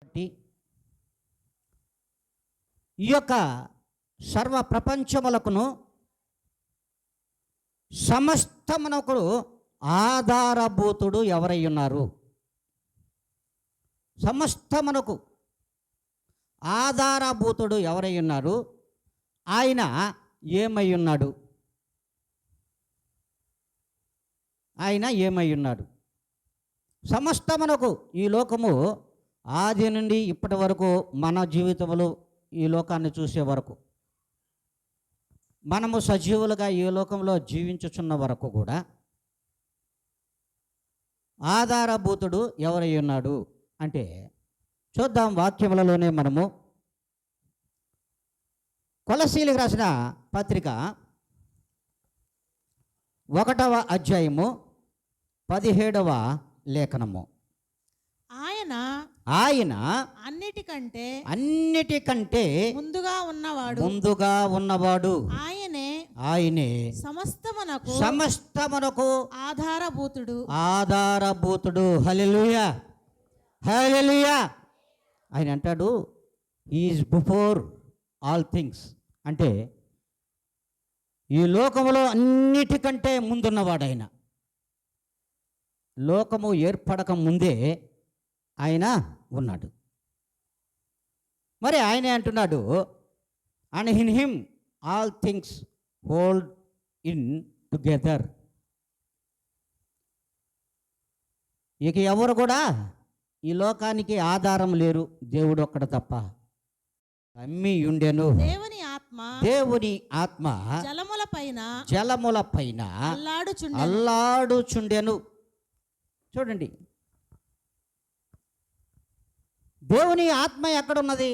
బట్టి ఈ యొక్క సర్వ ప్రపంచములకును సమస్తమునకు ఆధారభూతుడు ఎవరై ఉన్నారు? సమస్తమునకు ఆధారభూతుడు ఎవరై ఉన్నారు? ఆయన ఏమై ఉన్నాడు? ఆయన ఏమై ఉన్నాడు? సమస్తమునకు ఈ లోకము ఆది నుండి ఇప్పటి వరకు మన జీవితంలో ఈ లోకాన్ని చూసే వరకు మనము సజీవులుగా ఈ లోకంలో జీవించుచున్న వరకు కూడా ఆధారభూతుడు ఎవరై ఉన్నాడు అంటే చూద్దాం. వాక్యములలోనే మనము కొలస్సీలకు రాసిన పత్రిక 1వ అధ్యాయము 17వ లేఖనము. ఆయన అన్నిటికంటే ముందుగా ఉన్నవాడు ఆయనే సమస్తమునకు ఆధారభూతుడు. హల్లెలూయా, హల్లెలూయా. ఆయన అంటాడు he is before all things. అంటే ఈ లోకములో అన్నిటికంటే ముందున్నవాడు ఆయన. లోకము ఏర్పడక ముందే ఆయన ఉన్నాడు. మరి ఆయనే అంటున్నాడు and in him all things hold in together. ఇక ఎవరు కూడా ఈ లోకానికి ఆధారం లేరు, దేవుడు ఒక్కడ తప్ప. అమ్మి ఉండెను దేవుని ఆత్మ జలములపైన అల్లాడుచుండెను. చూడండి, దేవుని ఆత్మ ఎక్కడున్నది?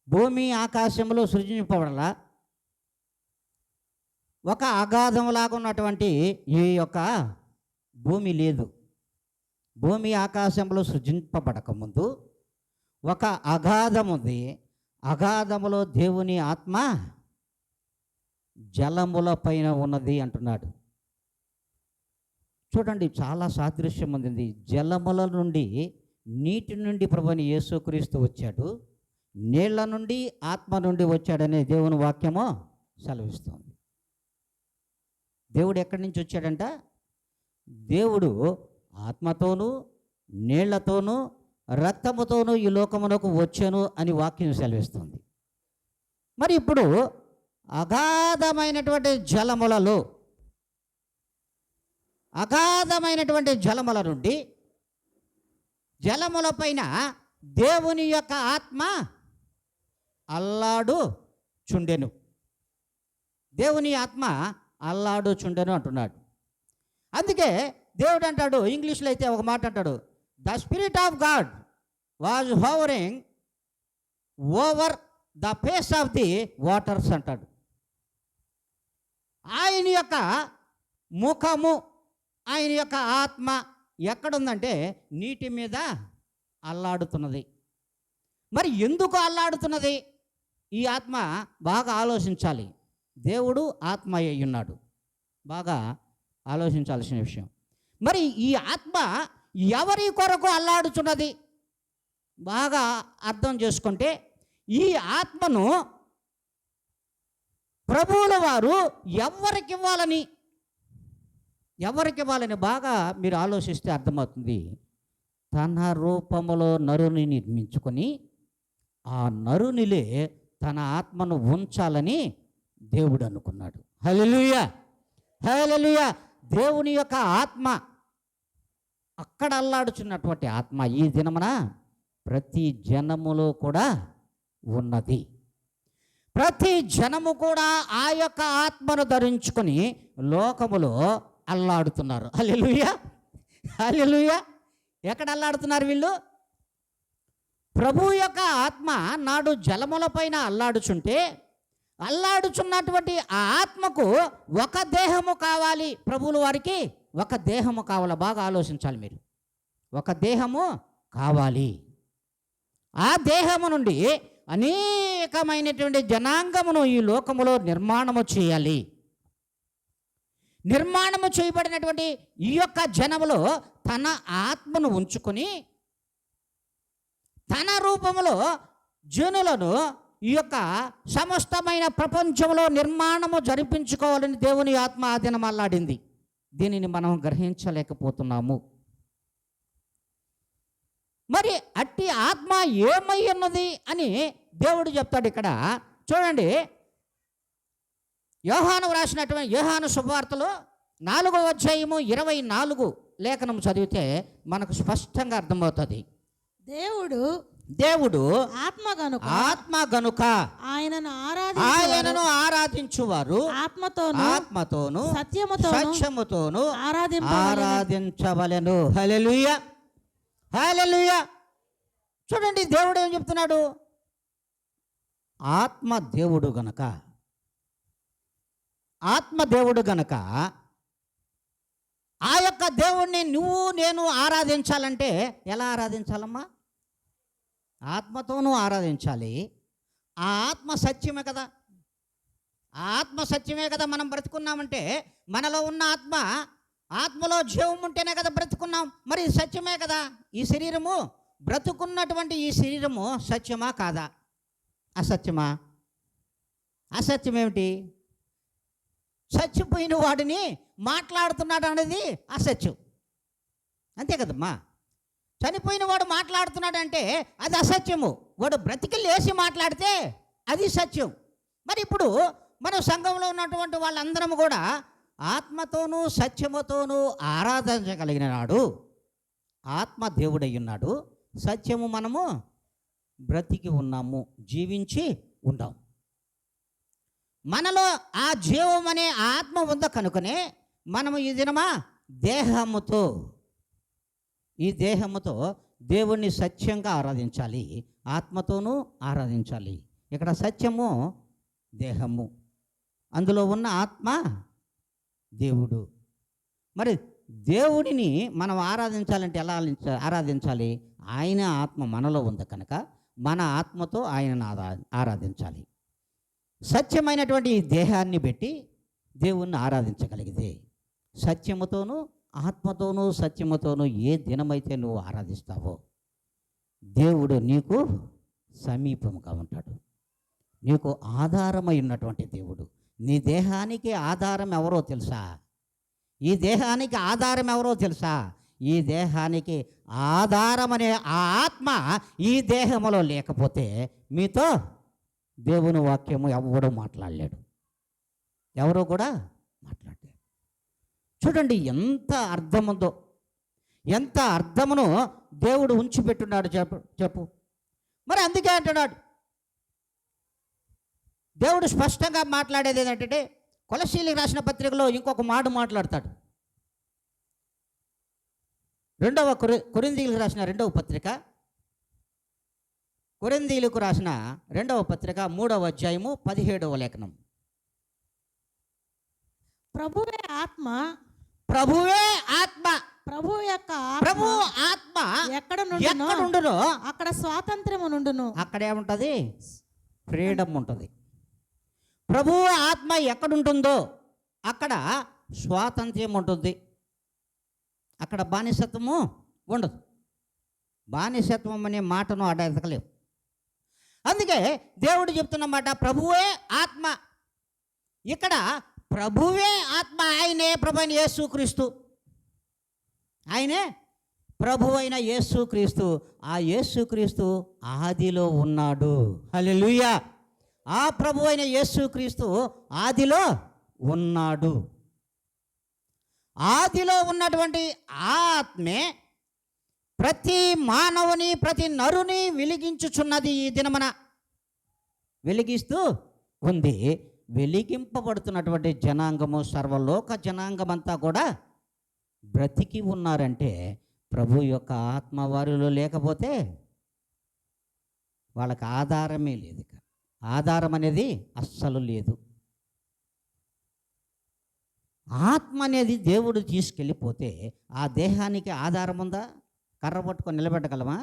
భూమి ఆకాశంలో సృజింపబడాల ఒక అగాధంలాగా ఉన్నటువంటి ఈ యొక్క భూమి లేదు. భూమి ఆకాశంలో సృజింపబడకముందు ఒక అగాధం ఉంది. అగాధములో దేవుని ఆత్మ జలముల పైన ఉన్నది అంటున్నాడు. చూడండి, చాలా సాదృశ్యం ఉంది. జలముల నుండి, నీటి నుండి ప్రభువైన యేసుక్రీస్తు వచ్చాడు, నీళ్ల నుండి ఆత్మ నుండి వచ్చాడనే దేవుని వాక్యము సెలవిస్తుంది. దేవుడు ఎక్కడి నుంచి వచ్చాడంట? దేవుడు ఆత్మతోనూ నీళ్లతోనూ రక్తముతోనూ ఈ లోకమునకు వచ్చాను అని వాక్యం సెలవిస్తుంది. మరి ఇప్పుడు అగాధమైనటువంటి జలముల నుండి జలముల పైన దేవుని యొక్క ఆత్మ అల్లాడుచుండెను. దేవుని ఆత్మ అల్లాడుచుండెను అంటున్నాడు. అందుకే దేవుడు అంటాడు, ఇంగ్లీష్లో అయితే ఒక మాట అంటాడు, the spirit of God was hovering over the face of the waters అంటాడు. ఆయన యొక్క ముఖము, ఆయన యొక్క ఆత్మ ఎక్కడుందంటే నీటి మీద అల్లాడుతున్నది. మరి ఎందుకు అల్లాడుతున్నది ఈ ఆత్మ? బాగా ఆలోచించాలి. దేవుడు ఆత్మ అయి ఉన్నాడు, బాగా ఆలోచించాల్సిన విషయం. మరి ఈ ఆత్మ ఎవరి కొరకు అల్లాడుచున్నది? బాగా అర్థం చేసుకుంటే ఈ ఆత్మను ప్రభువుల వారు ఎవరికి ఇవ్వాలని బాగా మీరు ఆలోచిస్తే అర్థమవుతుంది. తన రూపములో నరుని నిర్మించుకొని ఆ నరునిలే తన ఆత్మను ఉంచాలని దేవుడు అనుకున్నాడు. హల్లెలూయా, హల్లెలూయా. దేవుని యొక్క ఆత్మ అక్కడ అల్లాడుచున్నటువంటి ఆత్మ ఈ దినమున ప్రతి జనములో కూడా ఉన్నది. ప్రతి జనము కూడా ఆ యొక్క ఆత్మను ధరించుకొని లోకములో అల్లాడుతున్నారు. హల్లెలూయా, హల్లెలూయా. ఎక్కడ అల్లాడుతున్నారు వీళ్ళు? ప్రభు యొక్క ఆత్మ నాడు జలముల పైన అల్లాడుచున్నటువంటి ఆ ఆత్మకు ఒక దేహము కావాలి. ప్రభువుల వారికి ఒక దేహము కావాలి. బాగా ఆలోచించాలి మీరు. ఒక దేహము కావాలి. ఆ దేహము నుండి అనేకమైనటువంటి జనాంగమును ఈ లోకములో నిర్మాణము చేయాలి. నిర్మాణము చేయబడినటువంటి ఈ యొక్క జనములో తన ఆత్మను ఉంచుకొని తన రూపంలో జనులను ఈ యొక్క సమస్తమైన ప్రపంచంలో నిర్మాణము జరిపించుకోవాలని దేవుని ఆత్మ ఆ దినం అల్లాడింది. దీనిని మనం గ్రహించలేకపోతున్నాము. మరి అట్టి ఆత్మ ఏమై ఉన్నది అని దేవుడు చెప్తాడు ఇక్కడ. చూడండి, యోహాను రాసినటువంటి యోహాను శుభవార్తలో 4వ అధ్యాయము 24 లేఖనం చదివితే మనకు స్పష్టంగా అర్థమవుతుంది. దేవుడు ఆత్మ గనుక ఆయనను ఆరాధించువారు ఆత్మతోను సత్యముతోను ఆరాధించవలెను. హల్లెలూయా, హల్లెలూయా. చూడండి, దేవుడు ఏం చెప్తున్నాడు? ఆత్మ దేవుడు గనక ఆ యొక్క దేవుణ్ణి నువ్వు నేను ఆరాధించాలంటే ఎలా ఆరాధించాలమ్మా? ఆత్మతోనూ ఆరాధించాలి. ఆ ఆత్మ సత్యమే కదా. ఆ ఆత్మ సత్యమే కదా. మనం బ్రతుకున్నామంటే మనలో ఉన్న ఆత్మలో జీవం ఉంటేనే కదా బ్రతుకున్నాం. మరి సత్యమే కదా. ఈ శరీరము, బ్రతుకున్నటువంటి ఈ శరీరము సత్యమా కాదా? అసత్యమా? అసత్యమేమిటి? చచ్చిపోయిన వాడిని మాట్లాడుతున్నాడు అనేది అసత్యం, అంతే కదమ్మా. చనిపోయిన వాడు మాట్లాడుతున్నాడంటే అది అసత్యము. వాడు బ్రతికి లేచి మాట్లాడితే అది సత్యం. మరి ఇప్పుడు మన సంఘంలో ఉన్నటువంటి వాళ్ళందరం కూడా ఆత్మతోనూ సత్యముతోనూ ఆరాధించగలిగిన నాడు ఆత్మ దేవుడై ఉన్నాడు, సత్యము మనము బ్రతికి ఉన్నాము, జీవించి ఉన్నాం. మనలో ఆ జీవం అనే ఆత్మ ఉంద కనుకనే మనము ఈ దినమా ఈ దేహముతో దేవుణ్ణి సత్యంగా ఆరాధించాలి, ఆత్మతోనూ ఆరాధించాలి. ఇక్కడ సత్యము దేహము, అందులో ఉన్న ఆత్మ దేవుడు. మరి దేవుడిని మనం ఆరాధించాలంటే ఎలా ఆరాధించాలి? ఆయన ఆత్మ మనలో ఉంది కనుక మన ఆత్మతో ఆయనను ఆరాధించాలి. సత్యమైనటువంటి ఈ దేహాన్ని పెట్టి దేవుణ్ణి ఆరాధించగలిగితే సత్యముతోనూ ఆత్మతోనూ సత్యముతోనూ ఏ దినమైతే నువ్వు ఆరాధిస్తావో దేవుడు నీకు సమీపంగా ఉంటాడు. నీకు ఆధారమై ఉన్నటువంటి దేవుడు. నీ దేహానికి ఆధారం ఎవరో తెలుసా? ఈ దేహానికి ఆధారం ఎవరో తెలుసా? ఈ దేహానికి ఆధారం అనే ఆ ఆత్మ ఈ దేహములో లేకపోతే మీతో దేవుని వాక్యము ఎవడు మాట్లాడలేడు, ఎవరో కూడా మాట్లాడలేరు. చూడండి ఎంత అర్థముందో, ఎంత అర్థమును దేవుడు ఉంచిపెట్టున్నాడు చెప్పు. మరి అందుకే అంటున్నాడు దేవుడు స్పష్టంగా మాట్లాడేది ఏంటంటే, కొలస్సీలకు రాసిన పత్రికలో ఇంకొక మాట మాట్లాడతాడు. కొరింథీయులకు రాసిన 2వ పత్రిక, కొరింథీయులకు రాసిన 2వ పత్రిక 3వ అధ్యాయము 17వ లేఖనం. ప్రభువే ఆత్మ ప్రభు ఆత్మ ఎక్కడ నుండునో అక్కడ స్వాతంత్ర్యము నుండును. అక్కడేముంటుంది? ఫ్రీడమ్ ఉంటుంది. ప్రభువు ఆత్మ ఎక్కడుంటుందో అక్కడ స్వాతంత్ర్యం ఉంటుంది. అక్కడ బానిసత్వము ఉండదు. బానిసత్వం అనే మాటను అడగలేము. అందుకే దేవుడు చెప్తున్నమాట ప్రభువే ఆత్మ. ఇక్కడ ప్రభువే ఆత్మ, ఆయనే ప్రభు అయిన యేసుక్రీస్తు. ఆయనే ప్రభు అయిన యేసుక్రీస్తు. ఆ యేసుక్రీస్తు ఆదిలో ఉన్నాడు. హల్లెలూయా. ఆ ప్రభు అయిన యేసుక్రీస్తు ఆదిలో ఉన్నాడు. ఆదిలో ఉన్నటువంటి ఆత్మే ప్రతి మానవుని, ప్రతి నరుని వెలిగించుచున్నది. ఈ దినమన వెలిగిస్తూ ఉంది. వెలిగింపబడుతున్నటువంటి జనాంగము, సర్వలోక జనాంగమంతా కూడా బ్రతికి ఉన్నారంటే ప్రభు యొక్క ఆత్మ వారిలో లేకపోతే వాళ్ళకి ఆధారమే లేదు. ఆధారం అనేది అస్సలు లేదు. ఆత్మ అనేది దేవుడు తీసుకెళ్ళిపోతే ఆ దేహానికి ఆధారం ఉందా? కర్ర పట్టుకొని నిలబెట్టగలమా?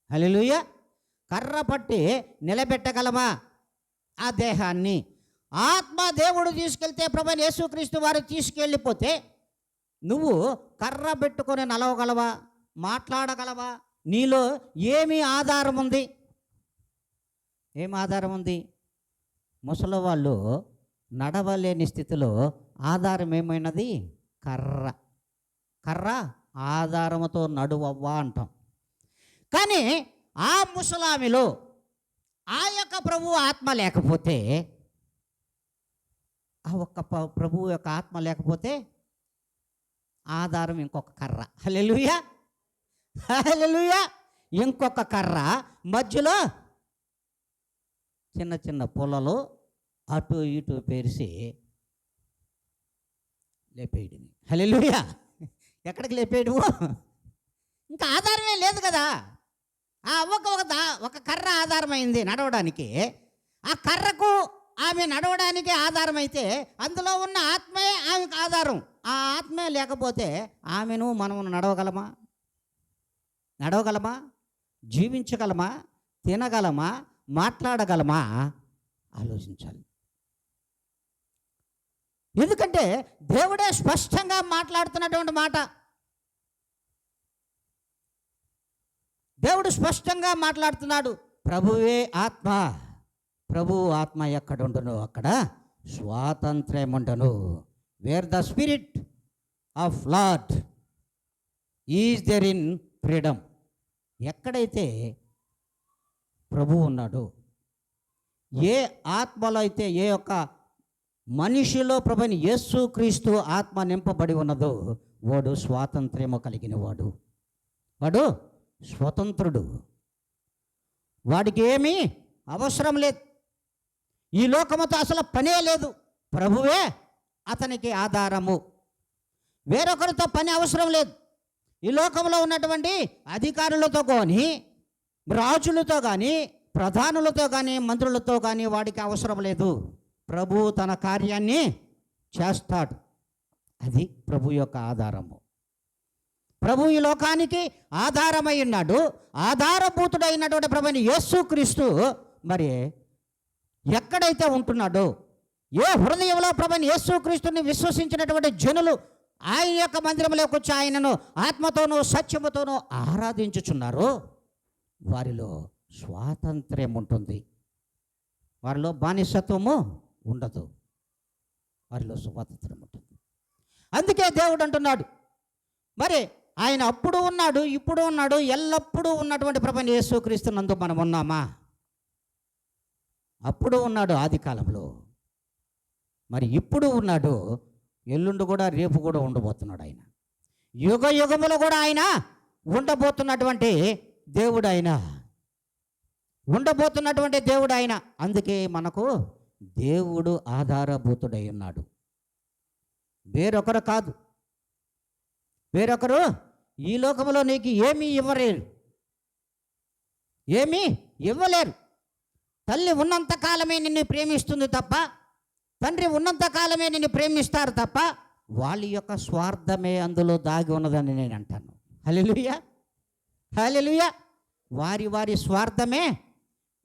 హల్లెలూయా. కర్ర పట్టి నిలబెట్టగలమా ఆ దేహాన్ని? ఆత్మ దేవుడు తీసుకెళ్తే, ప్రభువైన యేసుక్రీస్తు వారు తీసుకెళ్ళిపోతే నువ్వు కర్ర పెట్టుకొని నలవగలవా? మాట్లాడగలవా? నీలో ఏమి ఆధారం ఉంది? ఏం ఆధారం ఉంది? ముసలి వాళ్ళు నడవలేని స్థితిలో ఆధారం ఏమైనది? కర్ర. కర్ర ఆధారముతో నడువవ్వా అంటాం. కానీ ఆ ముసలామిలో ఆ యొక్క ప్రభువు ఆత్మ లేకపోతే, ఆ ఒక్క ప్రభువు యొక్క ఆత్మ లేకపోతే ఆధారం ఇంకొక కర్ర. హల్లెలూయా, హల్లెలూయా. ఇంకొక కర్ర మధ్యలో చిన్న చిన్న పొలలో అటు ఇటు పేరిసి లేపేయడం. హల్లెలూయా. ఎక్కడికి లేపేయడము? ఇంకా ఆధారమే లేదు కదా. ఆ ఒక కర్ర ఆధారమైంది నడవడానికి. ఆ కర్రకు ఆమె నడవడానికి ఆధారమైతే అందులో ఉన్న ఆత్మే ఆమెకు ఆధారం. ఆ ఆత్మే లేకపోతే ఆమెను మనము నడవగలమా? జీవించగలమా? తినగలమా? మాట్లాడగలమా? ఆలోచించాలి. ఎందుకంటే దేవుడే స్పష్టంగా మాట్లాడుతున్నటువంటి మాట. దేవుడు స్పష్టంగా మాట్లాడుతున్నాడు. ప్రభువే ఆత్మ, ప్రభువు ఆత్మ ఎక్కడుండును అక్కడ స్వాతంత్ర్యముండును. Where the spirit of Lord is there in freedom. ఎక్కడైతే ప్రభువు ఉన్నాడో, ఏ ఆత్మలో అయితే, ఏ యొక్క మనిషిలో ప్రభుని యేసు క్రీస్తు ఆత్మ నింపబడి ఉన్నదో వాడు స్వాతంత్ర్యము కలిగిన వాడు. వాడు స్వతంత్రుడు. వాడికి ఏమీ అవసరం లేదు. ఈ లోకముతో అసలు పనే లేదు. ప్రభువే అతనికి ఆధారము. వేరొకరితో పని అవసరం లేదు. ఈ లోకంలో ఉన్నటువంటి అధికారులతో కానీ, రాజులతో కానీ, ప్రధానులతో కానీ, మంత్రులతో కానీ వాడికి అవసరం లేదు. ప్రభు తన కార్యాన్ని చేస్తాడు. అది ప్రభు యొక్క ఆధారము. ప్రభు ఈ లోకానికి ఆధారమై ఉన్నాడు. ఆధారభూతుడైనటువంటి ప్రభుని యేసుక్రీస్తు మరి ఎక్కడైతే ఉంటున్నాడో, ఏ హృదయంలో ప్రభుని యేసుక్రీస్తుని విశ్వసించినటువంటి జనులు ఆయన యొక్క మందిరంలోకి వచ్చి ఆయనను ఆత్మతోనూ సత్యముతోనూ ఆరాధించుచున్నారో వారిలో స్వాతంత్ర్యం ఉంటుంది. వారిలో బానిసత్వము ఉండదు. వారిలో స్వాతంత్ర్యం ఉంటుంది. అందుకే దేవుడు అంటున్నాడు, మరి ఆయన అప్పుడు ఉన్నాడు, ఇప్పుడు ఉన్నాడు, ఎల్లప్పుడూ ఉన్నటువంటి ప్రభుని యేసుక్రీస్తు నందు మనం ఉన్నామా? అప్పుడు ఉన్నాడు ఆది కాలంలో, మరి ఇప్పుడు ఉన్నాడు, ఎల్లుండి కూడా, రేపు కూడా ఉండబోతున్నాడు. ఆయన యుగ యుగములు కూడా ఆయన ఉండబోతున్నటువంటి దేవుడు. ఆయన ఉండబోతున్నటువంటి దేవుడు ఆయన. అందుకే మనకు దేవుడు ఆధారభూతుడై ఉన్నాడు. వేరొకరు కాదు. వేరొకరు ఈ లోకంలో నీకు ఏమీ ఇవ్వలేరు. తల్లి ఉన్నంతకాలమే నిన్ను ప్రేమిస్తుంది తప్ప, తండ్రి ఉన్నంతకాలమే నిన్ను ప్రేమిస్తారు తప్ప, వాళ్ళ యొక్క స్వార్థమే అందులో దాగి ఉన్నదని నేను అంటాను. హల్లెలూయా, హల్లెలూయా. వారి స్వార్థమే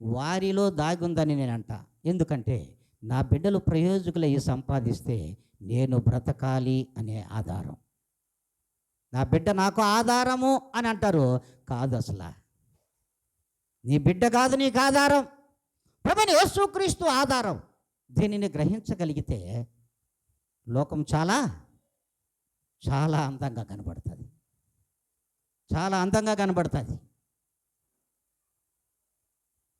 వారిలో దాగి ఉందని నేను అంటా. ఎందుకంటే నా బిడ్డలు ప్రయోజకులై సంపాదిస్తే నేను బ్రతకాలి అనే ఆధారం. నా బిడ్డ నాకు ఆధారము అని అంటారు. కాదు, అసలు నీ బిడ్డ కాదు నీకు ఆధారం. ప్రభుని యేసుక్రీస్తు ఆధారం. దీనిని గ్రహించగలిగితే లోకం చాలా చాలా అందంగా కనబడుతుంది. చాలా అందంగా కనబడుతుంది.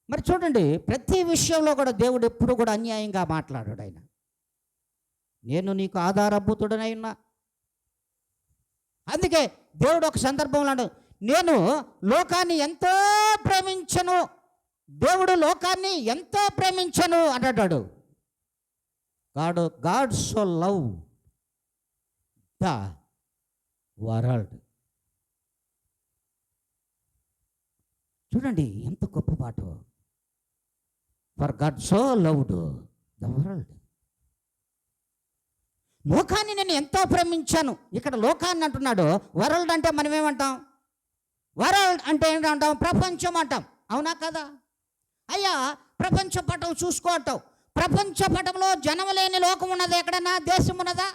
మరి చూడండి, ప్రతి విషయంలో కూడా దేవుడు ఎప్పుడు కూడా అన్యాయంగా మాట్లాడాడు. ఆయన నేను నీకు ఆధారభూతుడనై ఉన్నా. అందుకే దేవుడు ఒక సందర్భంలో అన్నాడు, నేను లోకాన్ని ఎంతో ప్రేమించను. దేవుడు లోకాన్ని ఎంతో ప్రేమించను అంటాడు. God so love the world. చూడండి ఎంత గొప్ప మాట. For God so loved the world. లోకాన్ని నేను ఎంతో ప్రేమించాను. ఇక్కడ లోకాన్ని అంటున్నాడు. వరల్డ్ అంటే మనం ఏమంటాం? వరల్డ్ అంటే ఏంటంటాం? ప్రపంచం అంటాం. అవునా కదా? అయ్యా, ప్రపంచ పటం చూసుకో అంటావు. ప్రపంచ పటంలో జనం లేని లోకం ఉన్నది ఎక్కడన్నా? దేశం ఉన్నదా?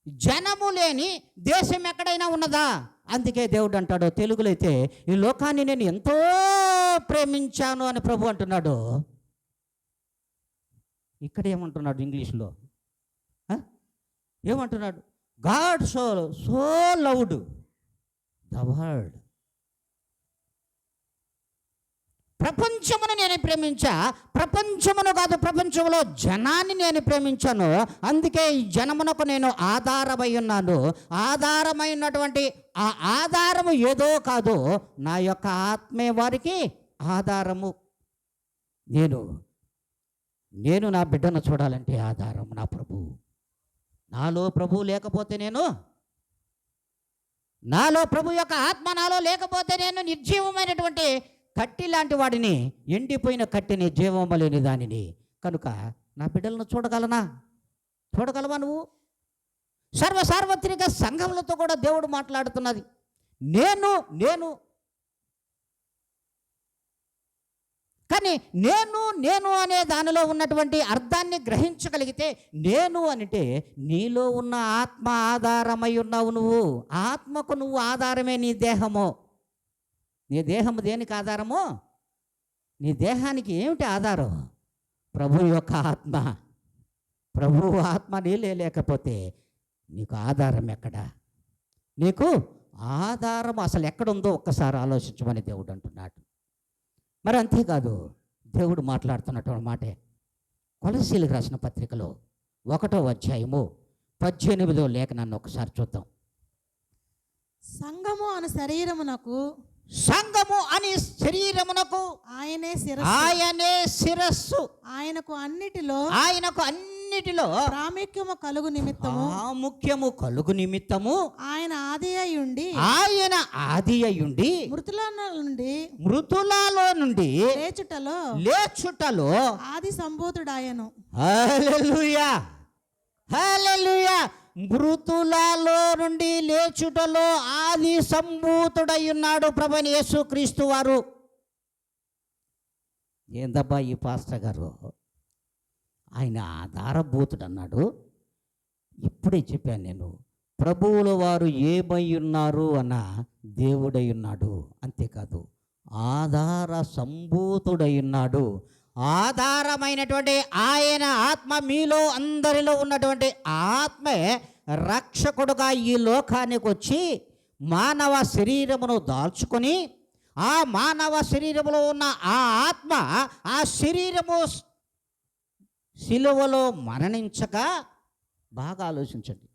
జనము లేని దేశం ఎక్కడైనా ఉన్నదా? అందుకే దేవుడు అంటాడు, తెలుగులో అయితే ఈ లోకాన్ని నేను ఎంతో ప్రేమించాను అని ప్రభు అంటున్నాడు. ఇక్కడ ఏమంటున్నాడు ఇంగ్లీష్లో? ఏమంటున్నాడు? God so loved the world. ప్రపంచమును నేను ప్రేమించా, ప్రపంచమును కాదు, ప్రపంచంలో జనాన్ని నేను ప్రేమించాను. అందుకే ఈ జనమునకు నేను ఆధారమై ఉన్నాను. ఆధారమైనటువంటి ఆ ఆధారము ఏదో కాదు, నా యొక్క ఆత్మే వారికి ఆధారము. నేను నా బిడ్డను చూడాలంటే ఆధారం నా ప్రభువు. నాలో ప్రభువు లేకపోతే నాలో ప్రభు యొక్క ఆత్మ నాలో లేకపోతే నేను నిర్జీవమైనటువంటి కట్టి లాంటి వాడిని, ఎండిపోయిన కట్టిని, జీవము లేని దానిని. కనుక నా బిడ్డలను చూడగలవా నువ్వు? సార్వత్రిక సంఘములతో కూడా దేవుడు మాట్లాడుతున్నది. కానీ నేను అనే దానిలో ఉన్నటువంటి అర్థాన్ని గ్రహించగలిగితే, నేను అంటే నీలో ఉన్న ఆత్మ ఆధారమై ఉన్నావు నువ్వు. ఆత్మకు నువ్వు ఆధారమే నీ దేహము. నీ దేహము దేనికి ఆధారము? నీ దేహానికి ఏమిటి ఆధారం? ప్రభు యొక్క ఆత్మ. ప్రభు ఆత్మ నీలే లేకపోతే నీకు ఆధారం ఎక్కడా? నీకు ఆధారం అసలు ఎక్కడుందో ఒక్కసారి ఆలోచించమని దేవుడు అంటున్నాడు. మరి అంతేకాదు, దేవుడు మాట్లాడుతున్నటువంటి మాటే కొలస్సీలకు రాసిన పత్రికలో 1వ అధ్యాయము 18వ లేఖనాన్ని ఒకసారి చూద్దాం. సంఘము అని శరీరమునకు ఆయనే శిరస్సు. ఆయనకు అన్నిటిలో ప్రాముఖ్యము కలుగు నిమిత్తము ఆయన ఆది అయ్యుండి మృతులలో నుండి లేచుటలో ఆది సంభూతుడాయను. హల్లెలూయా, హల్లెలూయా. మృతులలో నుండి లేచుటలో ఆది సంభూతుడై ఉన్నాడు ప్రభువైన యేసుక్రీస్తు వారు. ఏందబ్బా ఈ పాస్టర్ గారు, ఆయన ఆధారభూతుడు అన్నాడు. ఇప్పుడే చెప్పాను నేను, ప్రభువుల వారు ఏమై ఉన్నారు అన్న దేవుడై ఉన్నాడు. అంతేకాదు, ఆధార సంభూతుడై ఉన్నాడు. ఆధారమైనటువంటి ఆయన ఆత్మ మీలో అందరిలో ఉన్నటువంటి ఆత్మే రక్షకుడుగా ఈ లోకానికి వచ్చి మానవ శరీరమును దాల్చుకొని, ఆ మానవ శరీరములో ఉన్న ఆ ఆత్మ, ఆ శరీరము సిలువలో మరణించక, బాగా ఆలోచించండి,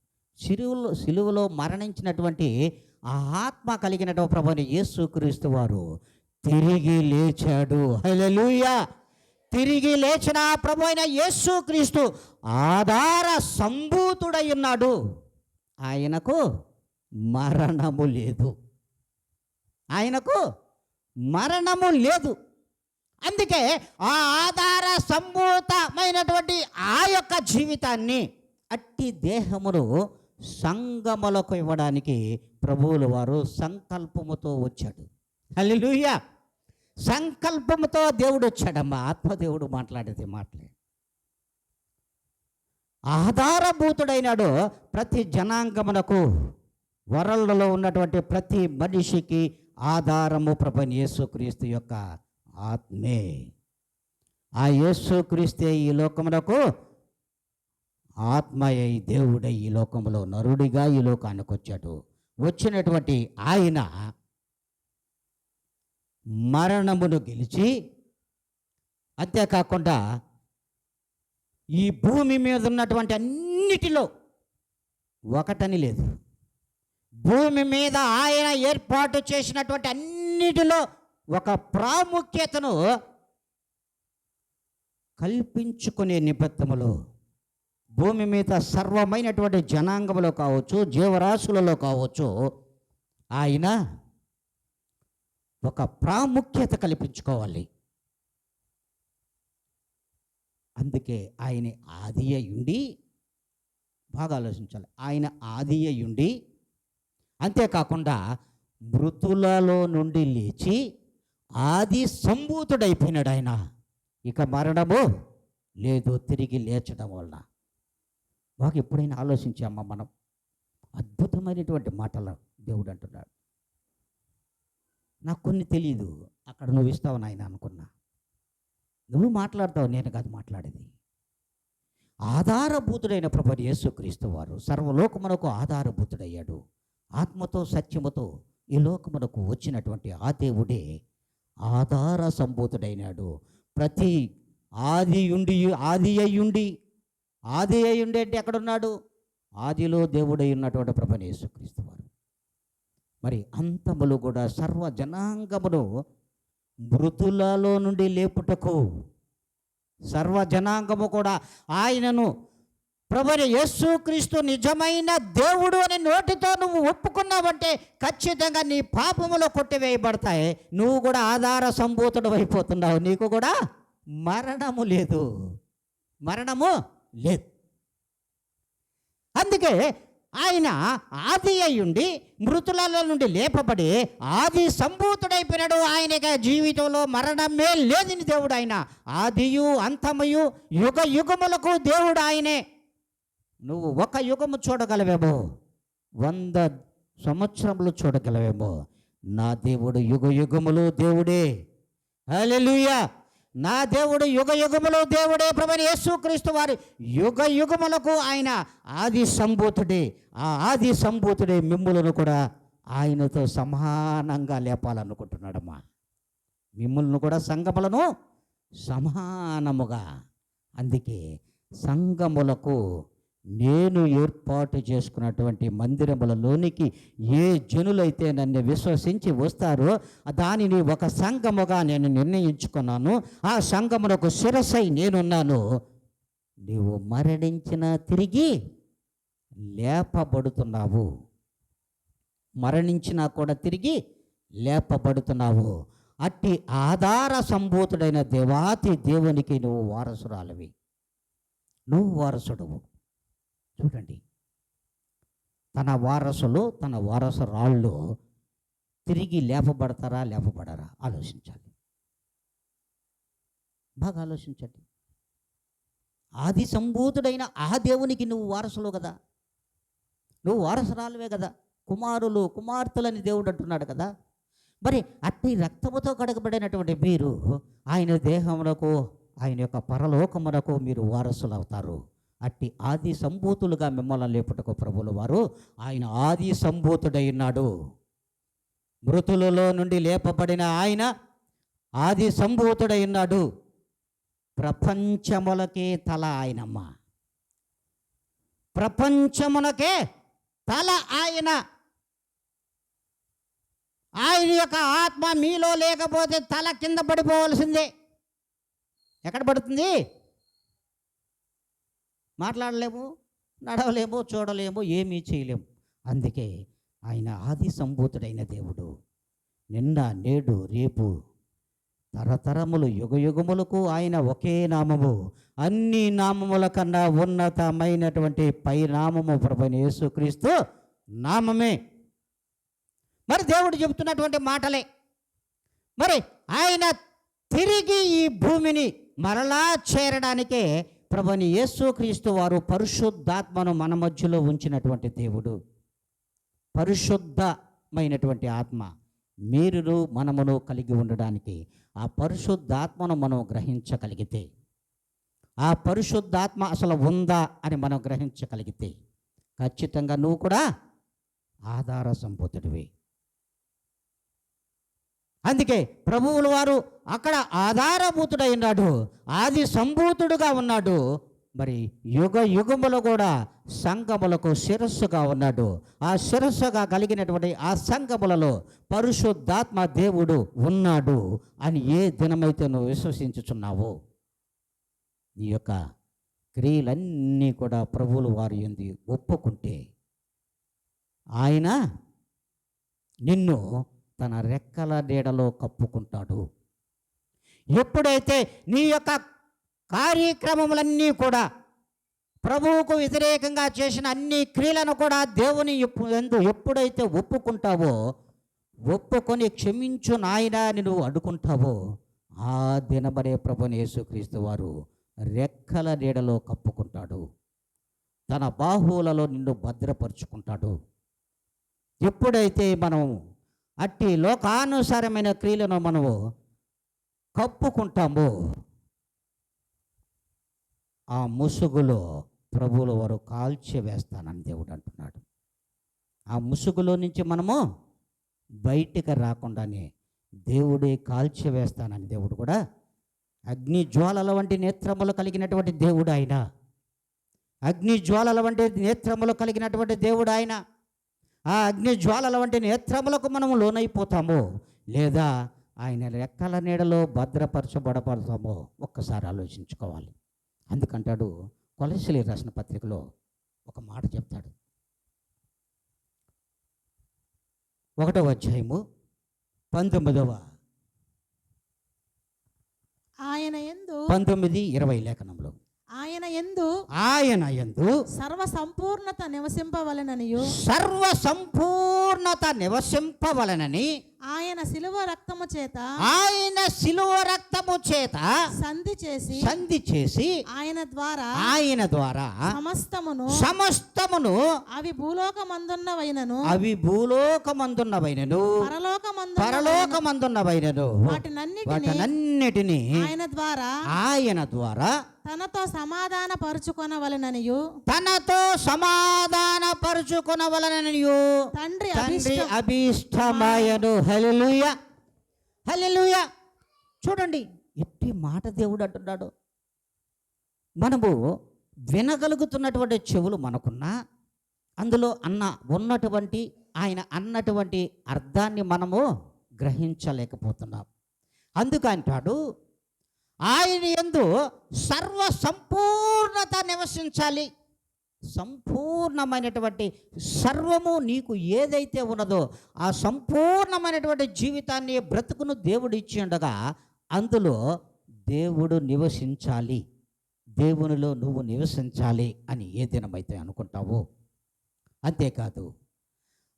సిలువలో మరణించినటువంటి ఆ ఆత్మ కలిగినటువంటి ప్రభువైన యేసుక్రీస్తు వారు తిరిగి లేచాడు. హల్లెలూయా. తిరిగి లేచిన ప్రభువైన యేసుక్రీస్తు ఆధార సంభూతుడై ఉన్నాడు. ఆయనకు మరణము లేదు. అందుకే ఆ ఆధార సంభూతమైనటువంటి ఆ యొక్క జీవితాన్ని, అట్టి దేహమును సంఘములకు ఇవ్వడానికి ప్రభువుల వారు సంకల్పముతో వచ్చాడు. హల్లెలూయా. సంకల్పముతో దేవుడు వచ్చాడమ్మా. ఆత్మదేవుడు మాట్లాడేది మాటలే. ఆధారభూతుడైనాడు ప్రతి జనాంగమునకు. వరల్డ్లో ఉన్నటువంటి ప్రతి మనిషికి ఆధారము ప్రభువైన యేసుక్రీస్తు యొక్క ఆత్మే. ఆ యేసుక్రీస్తే ఈ లోకమునకు ఆత్మయై దేవుడై ఈ లోకములో నరుడిగా ఈ లోకానికి వచ్చాడు. వచ్చినటువంటి ఆయన మరణమును గెలిచి, అంతేకాకుండా ఈ భూమి మీద ఉన్నటువంటి అన్నిటిలో ఒకటని లేదు, భూమి మీద ఆయన ఏర్పాటు చేసినటువంటి అన్నిటిలో ఒక ప్రాముఖ్యతను కల్పించుకునే నిమిత్తములో భూమి మీద సర్వమైనటువంటి జనాంగములో కావచ్చు, జీవరాశులలో కావచ్చు, ఆయన ఒక ప్రాముఖ్యత కల్పించుకోవాలి. అందుకే ఆయన ఆది అయ్యుండి, బాగా ఆలోచించాలి, ఆయన ఆది అయ్యుండి, అంతేకాకుండా మృతులలో నుండి లేచి ఆది సంభూతుడైపోయినాడు ఆయన. ఇక మరణము లేదు తిరిగి లేచడం వలన. బాగా ఎప్పుడైనా ఆలోచించామా మనం? అద్భుతమైనటువంటి మాటలు దేవుడు అంటున్నాడు. నాకు కొన్ని తెలియదు, అక్కడ నువ్వు ఇస్తావు నాయన అనుకున్నా. నువ్వు మాట్లాడతావు, నేను కాదు మాట్లాడేది. ఆధారభూతుడైన ప్రభువైన యేసుక్రీస్తు వారు సర్వలోకమునకు ఆధారభూతుడయ్యాడు. ఆత్మతో సత్యముతో ఈ లోకమునకు వచ్చినటువంటి ఆ దేవుడే ఆధార సంభూతుడైనాడు. ప్రతి ఆది అయ్యుండి అంటే ఎక్కడున్నాడు? ఆదిలో దేవుడై ఉన్నటువంటి ప్రభువైన యేసుక్రీస్తు వారు. మరి అంతములు కూడా సర్వ జనాంగమును మృతులలో నుండి లేపుటకు, సర్వ జనాంగము కూడా ఆయనను ప్రభువైన యేసుక్రీస్తు నిజమైన దేవుడు అని నోటితో నువ్వు ఒప్పుకున్నావంటే ఖచ్చితంగా నీ పాపములో కొట్టివేయబడతాయి. నువ్వు కూడా ఆధార సంభూతుడు అయిపోతున్నావు. నీకు కూడా మరణము లేదు. అందుకే ఆయన ఆది అయ్యుండి మృతులలో నుండి లేపబడి ఆది సంభూతుడైపోయినాడు. ఆయనగా జీవితంలో మరణమే లేదని దేవుడు ఆయన. ఆదియు అంతమయు యుగ యుగములకు దేవుడు ఆయనే. నువ్వు ఒక యుగము చూడగలవేమో, 100 సంవత్సరములు చూడగలవేమో. నా దేవుడు యుగ యుగములు దేవుడే. హల్లెలూయా. నా దేవుడు యుగ యుగములు దేవుడే. ప్రభువైన యేసుక్రీస్తు వారు యుగ యుగములకు ఆయన ఆది సంభూతుడే. ఆ ఆది సంభూతుడే మిమ్ములను కూడా ఆయనతో సమానంగా లేపాలనుకుంటున్నాడమ్మా. మిమ్ములను కూడా సంఘములను సమానముగా. అందుకే సంఘములకు నేను ఏర్పాటు చేసుకున్నటువంటి మందిరములలోనికి ఏ జనులైతే నన్ను విశ్వసించి వస్తారో దానిని ఒక సంఘముగా నేను నిర్ణయించుకున్నాను. ఆ సంఘమునకు శిరస్సై నేనున్నాను. నీవు మరణించిన తిరిగి లేపబడుతున్నావు. మరణించినా కూడా తిరిగి లేపబడుతున్నావు. అట్టి ఆధార సంభూతుడైన దేవాతి దేవునికి నువ్వు వారసురాలివి. నువ్వు వారసుడువు. చూడండి, తన వారసులు తన వారసురాళ్ళు తిరిగి లేపబడతారా లేపబడరా ఆలోచించాలి. బాగా ఆలోచించండి. ఆది సంభూతుడైన ఆ దేవునికి నువ్వు వారసులు కదా, నువ్వు వారసురాలువే కదా. కుమారులు కుమార్తెలని దేవుడు అంటున్నాడు కదా. మరి అట్టి రక్తముతో కడగబడినటువంటి మీరు ఆయన దేహమునకు, ఆయన యొక్క పరలోకమునకు మీరు వారసులు అవుతారు. అట్టి ఆది సంభూతులుగా మిమ్మల్ని లేపుటకు ప్రభువుల వారు ఆయన ఆది సంభూతుడై ఉన్నాడు. మృతులలో నుండి లేపబడిన ఆయన ఆది సంభూతుడై ఉన్నాడు. ప్రపంచములకే తల ఆయనమ్మ. ప్రపంచమునకే తల ఆయన. ఆయన యొక్క ఆత్మ మీలో లేకపోతే తల కింద పడిపోవలసిందే. ఎక్కడ పడుతుంది? మాట్లాడలేము, నడవలేము, చూడలేము, ఏమీ చేయలేము. అందుకే ఆయన ఆది సంభూతుడైన దేవుడు. నిన్న నేడు రేపు తరతరములు యుగ యుగములకు ఆయన ఒకే నామము. అన్ని నామముల కన్నా ఉన్నతమైనటువంటి పై నామము ప్రభువైన యేసుక్రీస్తు నామమే. మరి దేవుడు చెబుతున్నటువంటి మాటలే. మరి ఆయన తిరిగి ఈ భూమిని మరలా చేరడానికే ప్రభువైన యేసుక్రీస్తు వారు పరిశుద్ధాత్మను మన మధ్యలో ఉంచినటువంటి దేవుడు. పరిశుద్ధమైనటువంటి ఆత్మ మీరు మనమును కలిగి ఉండడానికి ఆ పరిశుద్ధాత్మను మనం గ్రహించగలిగితే, ఆ పరిశుద్ధాత్మ అసలు ఉందా అని మనం గ్రహించగలిగితే ఖచ్చితంగా నువ్వు కూడా ఆధార సంభూతుడివి. అందుకే ప్రభువుల వారు అక్కడ ఆధారభూతుడై ఉన్నాడు, ఆది సంభూతుడుగా ఉన్నాడు. మరి యుగ యుగములు కూడా సంఘములకు శిరస్సుగా ఉన్నాడు. ఆ శిరస్సుగా కలిగినటువంటి ఆ సంఘములలో పరిశుద్ధాత్మ దేవుడు ఉన్నాడు అని ఏ దినమైతే నువ్వు విశ్వసించుచున్నావో, నీ యొక్క క్రియలన్నీ కూడా ప్రభువుల వారి యందు ఒప్పుకుంటే ఆయన నిన్ను తన రెక్కల నీడలో కప్పుకుంటాడు. ఎప్పుడైతే నీ యొక్క కార్యక్రమములన్నీ కూడా ప్రభువుకు వ్యతిరేకంగా చేసిన అన్ని క్రియలను కూడా దేవుని ఎప్పుడైతే ఒప్పుకుంటావో, ఒప్పుకొని క్షమించు నాయనా అని నువ్వు అడుకుంటావో, ఆ దినమనే ప్రభువైన యేసుక్రీస్తు వారు రెక్కల నీడలో కప్పుకుంటాడు. తన బాహువులలో నిన్ను భద్రపరుచుకుంటాడు. ఎప్పుడైతే మనం అట్టి లోకానుసారమైన క్రియలను మనము కప్పుకుంటామో ఆ ముసుగులో ప్రభువుల వారు కాల్చివేస్తానని దేవుడు అంటున్నాడు. ఆ ముసుగులో నుంచి మనము బయటికి రాకుండానే దేవుడే కాల్చివేస్తానని దేవుడు కూడా, అగ్ని జ్వాలల వంటి నేత్రములు కలిగినటువంటి దేవుడు ఆయన. అగ్ని జ్వాలల వంటి నేత్రములు కలిగినటువంటి దేవుడు ఆయన. ఆ అగ్ని జ్వాలల వంటి నేత్రములకు మనము లోనైపోతామో లేదా ఆయన రెక్కల నీడలో భద్రపరచబడతామో ఒక్కసారి ఆలోచించుకోవాలి. అందుకంటాడు కొలస్సీయులకు రాసిన పత్రికలో ఒక మాట చెప్తాడు. 1వ అధ్యాయము 19వ ఆయన యందు 19-20 లేఖనంలో ఆయన యందు సర్వ సంపూర్ణత నివసింపవలనని ఆయన శిలువ రక్తము చేత సంధి చేసి ఆయన ద్వారా సమస్తమును అవి భూలోకమందున్నవైనను పరలోకమందున్నవైనను వాటన్నిటిని ఆయన ద్వారా తనతో సమాధాన పరుచుకొనవలెననియు తండ్రి అభీష్టమాయను. హల్లెలూయా, హల్లెలూయా. చూడండి ఎట్టి మాట దేవుడు అంటున్నాడు. మనము వినగలుగుతున్నటువంటి చెవులు మనకున్నా అందులో ఉన్నటువంటి ఆయన అన్నటువంటి అర్థాన్ని మనము గ్రహించలేకపోతున్నాం. అందుకంటాడు ఆయన యందు సర్వ సంపూర్ణత నివసించాలి. సంపూర్ణమైనటువంటి సర్వము నీకు ఏదైతే ఉన్నదో ఆ సంపూర్ణమైనటువంటి జీవితాన్ని, బ్రతుకును దేవుడు ఇచ్చి ఉండగా అందులో దేవుడు నివసించాలి, దేవునిలో నువ్వు నివసించాలి అని ఏ దినమైతే అనుకుంటావో. అంతేకాదు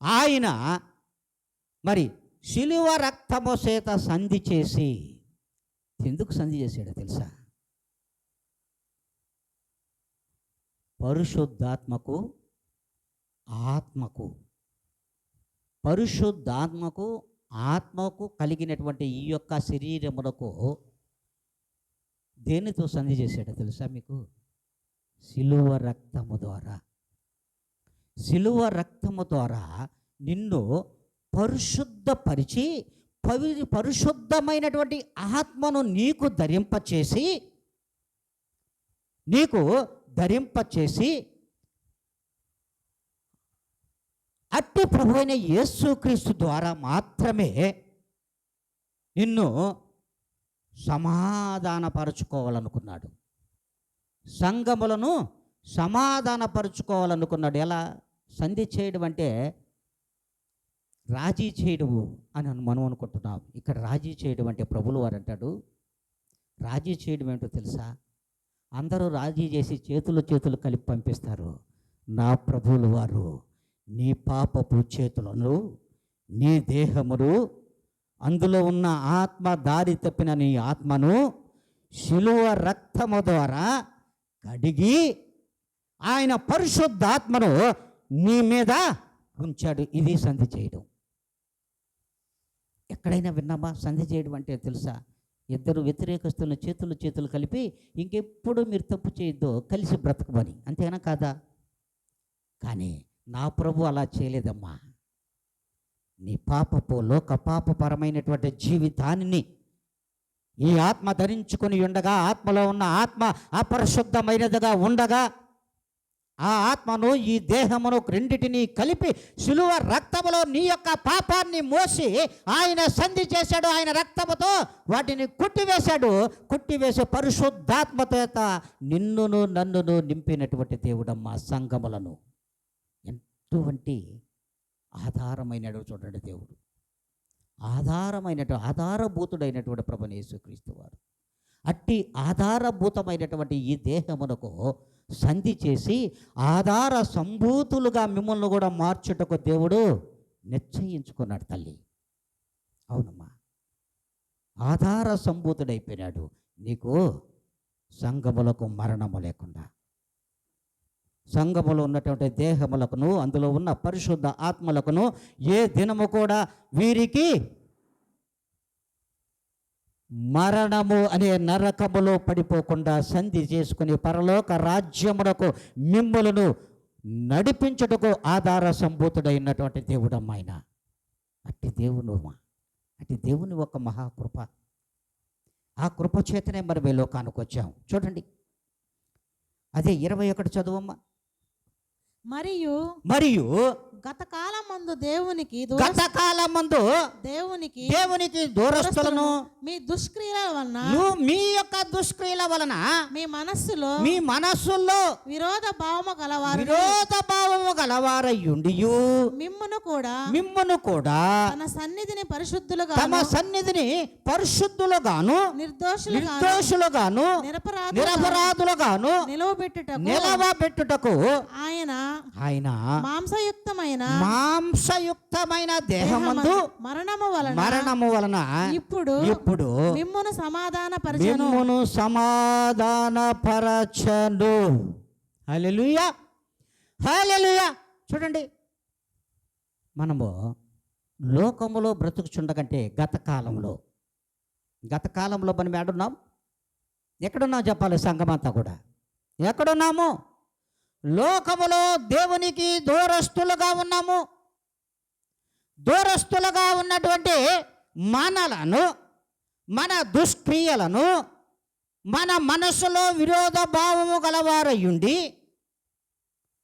ఆయన మరి శిలువ రక్తము చేత సంధి చేసి, ఎందుకు సంధి చేశాడో తెలుసా? పరిశుద్ధాత్మకు ఆత్మకు కలిగినటువంటి ఈ యొక్క శరీరమునకు దేనితో సంధి చేశాడో తెలుసా మీకు? శిలువ రక్తము ద్వారా. శిలువ రక్తము ద్వారా నిన్ను పరిశుద్ధపరిచి పరిశుద్ధమైనటువంటి ఆత్మను నీకు ధరింపచేసి అట్టి ప్రభువైన యేసుక్రీస్తు ద్వారా మాత్రమే నిన్ను సమాధానపరుచుకోవాలనుకున్నాడు. సంఘములను సమాధానపరుచుకోవాలనుకున్నాడు. ఎలా? సంధి చేయడం అంటే రాజీ చేయడము అని మనం అనుకుంటున్నాం. ఇక్కడ రాజీ చేయడం అంటే ప్రభువుల వారు అంటాడు, రాజీ చేయడం ఏంటో తెలుసా? అందరూ రాజీ చేసి చేతులు కలిపి పంపిస్తారు. నా ప్రభువుల వారు నీ పాపపు చేతులను, నీ దేహమును, అందులో ఉన్న ఆత్మ, దారి తప్పిన నీ ఆత్మను శిలువ రక్తము ద్వారా కడిగి ఆయన పరిశుద్ధాత్మను నీ మీద ఉంచాడు. ఇది సంధి చేయడం. ఎక్కడైనా విన్నామా సంధి చేయడం అంటే? తెలుసా? ఇద్దరు వ్యతిరేకస్తున్న చేతులు కలిపి ఇంకెప్పుడు మీరు తప్పు చేయొద్దు, కలిసి బ్రతకమని. అంతేనా కాదా? కానీ నా ప్రభు అలా చేయలేదమ్మా. నీ లోకపాపపరమైనటువంటి జీవితాన్ని ఈ ఆత్మ ధరించుకొని ఉండగా, ఆత్మలో ఉన్న ఆత్మ అపరిశుద్ధమైనదిగా ఉండగా, ఆ ఆత్మను ఈ దేహమును రెండిటిని కలిపి శిలువ రక్తములో నీ యొక్క పాపాన్ని మోసి ఆయన సంధి చేశాడు. ఆయన రక్తముతో వాటిని కొట్టివేసే పరిశుద్ధాత్మత నిన్నును నన్నును నింపినటువంటి దేవుడమ్మా సంఘములను. ఎటువంటి ఆధారమైన చూడండి దేవుడు, ఆధారభూతుడైనటువంటి ప్రభువైన యేసుక్రీస్తు వారు అట్టి ఆధారభూతమైనటువంటి ఈ దేహమునకు సంధి చేసి ఆధార సంభూతులుగా మిమ్మల్ని కూడా మార్చుటకు దేవుడు నిశ్చయించుకున్నాడు తల్లి. అవునమ్మా, ఆధార సంభూతుడైపోయినాడు. నీకు సంఘములకు మరణము లేకుండా, సంఘములో ఉన్నటువంటి దేహములకును అందులో ఉన్న పరిశుద్ధ ఆత్మలకును ఏ దినము కూడా వీరికి మరణము అనే నరకములో పడిపోకుండా సంధి చేసుకుని పరలోక రాజ్యమునకు మిమ్ములను నడిపించుటకు ఆధార సంభూతుడైనటువంటి దేవుడమ్మ ఆయన. అట్టి దేవుని ఒక మహాకృప. ఆ కృప చేతనే మనం ఈ లోకానికి వచ్చాం. చూడండి, అదే 21 చదువమ్మ. మరియు గతకాలమందు దేవునికి దేవునికి దూరస్తులను మీ దుష్క్రియల వలన మీ యొక్క దుష్క్రియల వలన మీ మనస్సులో విరోధ భావము గలవారు గలవారయ్యుండియు మిమ్మును కూడా తమ సన్నిధిని పరిశుద్ధులుగాను నిర్దోషులుగాను నిరపరాధులుగాను నిలవబెట్టుటకు ఆయన మాంసయుక్తమైన దేహమందు మరణము వలన ఇప్పుడు మిమ్మును సమాధానపరచను. హల్లెలూయా, హల్లెలూయా. చూడండి, మనము లోకములో బ్రతుకుచుండకంటే గతకాలంలో మనం ఎక్కడున్నాం? చెప్పాలి సంఘమంతా కూడా. ఎక్కడున్నాము? లోకములో దేవునికి దూరస్తులుగా ఉన్నాము. దూరస్తులుగా ఉన్నటువంటి మనలను, మన దుష్క్రియలను, మన మనస్సులో విరోధ భావము గలవారయ్యుండి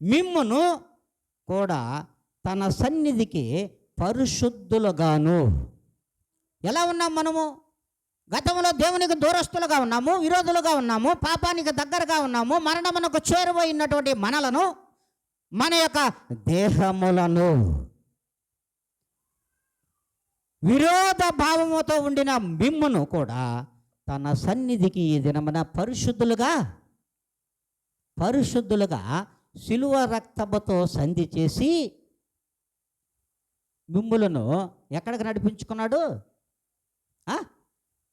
మిమ్మును కూడా తన సన్నిధికి పరిశుద్ధులుగాను. ఎలా ఉన్నాం మనము? గతంలో దేవునికి దూరస్తులుగా ఉన్నాము, విరోధులుగా ఉన్నాము, పాపానికి దగ్గరగా ఉన్నాము. మరణమునకు చేరువైనటువంటి మనలను, మన యొక్క దేహములను విరోధ భావముతో ఉండిన మిమ్మును కూడా తన సన్నిధికి ఈ దినమున పరిశుద్ధులుగా శిలువ రక్తముతో సంధి చేసి మిమ్ములను ఎక్కడికి నడిపించుకున్నాడు?